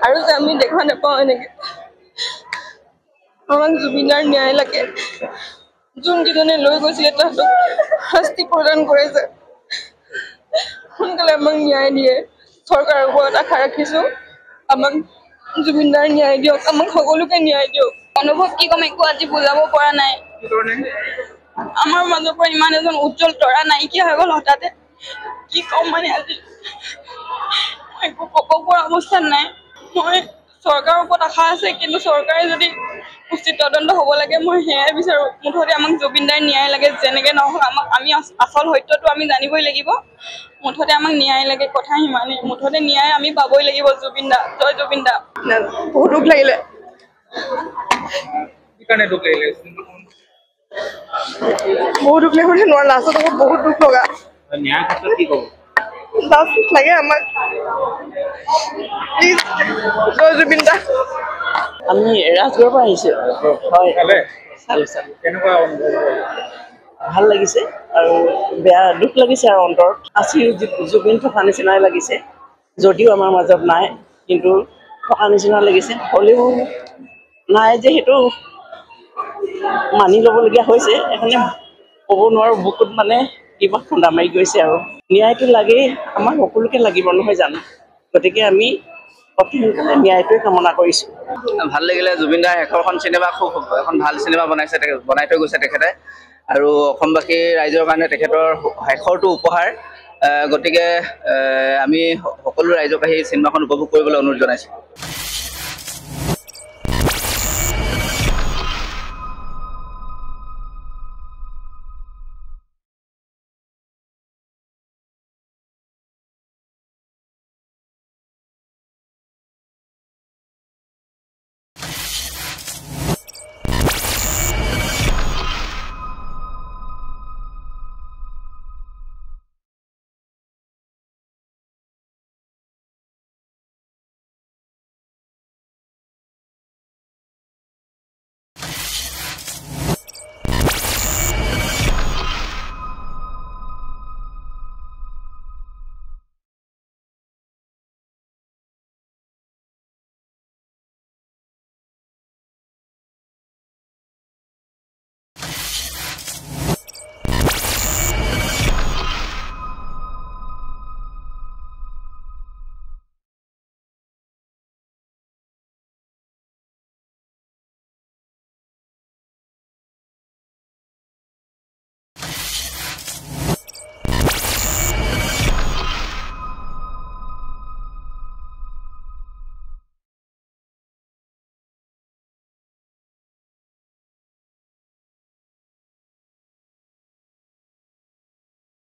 আৰু যে আমি দেখা নাপাওঁ এনেকে আমাক জুবিনাৰ ন্যায় লাগে যোনকেইজনে লৈ গৈছিলে তাহাঁতক শাস্তি প্ৰদান কৰে যে সোনকালে আমাক ন্যায় দিয়ে চৰকাৰৰ ওপৰত আশা ৰাখিছো আমাক জুবিনাৰ ন্যায় দিয়ক আমাক সকলোকে ন্যায় দিয়ক অনুভৱ কি ক'ম একো আজি বুজাব পৰা নাই আমাৰ মাজৰ পৰা ইমান এজন উজ্জ্বল তৰা নাইকিয়া হৈ গ'ল হঠাতে কি ক'ম মানে আজি একো ক'ব পৰা অৱস্থাত নাই মই চৰকাৰৰ ওপৰত আশা আছে কিন্তু চৰকাৰে যদি উচিত তদন্ত হ'ব লাগে মই সেয়াই বিচাৰোঁ মুঠতে আমাক জুবিনদাৰ ন্যায় লাগে যেনেকৈ নহওক আমাক আমি আচল সত্যটো আমি জানিবই লাগিব মুঠতে আমাক ন্যায় লাগে কথা সিমানেই মুঠতে ন্যায় আমি পাবই লাগিব জুবিনদা জয় জুবিনদা বহুত দুখ লাগিলে বহুত দুখ লাগিলে নোৱাৰা লাষ্টত আকৌ বহুত দুখ লগা ন্যায় ক্ষেত্ৰত কি ক'ব লাষ্ট লাগে আমাক প্লিজ জয় জুবিনদা আমি ৰাজগড়ৰ পৰা আহিছোঁ হয় কেনেকুৱা ভাল লাগিছে আৰু বেয়া দুখ লাগিছে আৰু অন্তৰত আছিল জুবিন থকা নিচিনাই লাগিছে যদিও আমাৰ মাজত নাই কিন্তু থকা নিচিনা লাগিছে হ'লেও নাই যে সেইটো মানি ল'বলগীয়া হৈছে সেইকাৰণে ক'ব নোৱাৰোঁ বুকুত মানে কিবা খুন্দা মাৰি গৈছে আৰু ন্যায়টো লাগেই আমাৰ সকলোকে লাগিব নহয় জানো গতিকে আমি অতি সোনকালে ন্যায়টোৱে কামনা কৰিছোঁ ভাল লাগিলে জুবিনদাৰ শেষৰখন চিনেমা খুব এখন ভাল চিনেমা বনাই থৈ গৈছে তেখেতে আৰু অসমবাসী ৰাইজৰ কাৰণে তেখেতৰ শেষৰটো উপহাৰ গতিকে আমি সকলো ৰাইজক আহি চিনেমাখন উপভোগ কৰিবলৈ অনুৰোধ জনাইছোঁ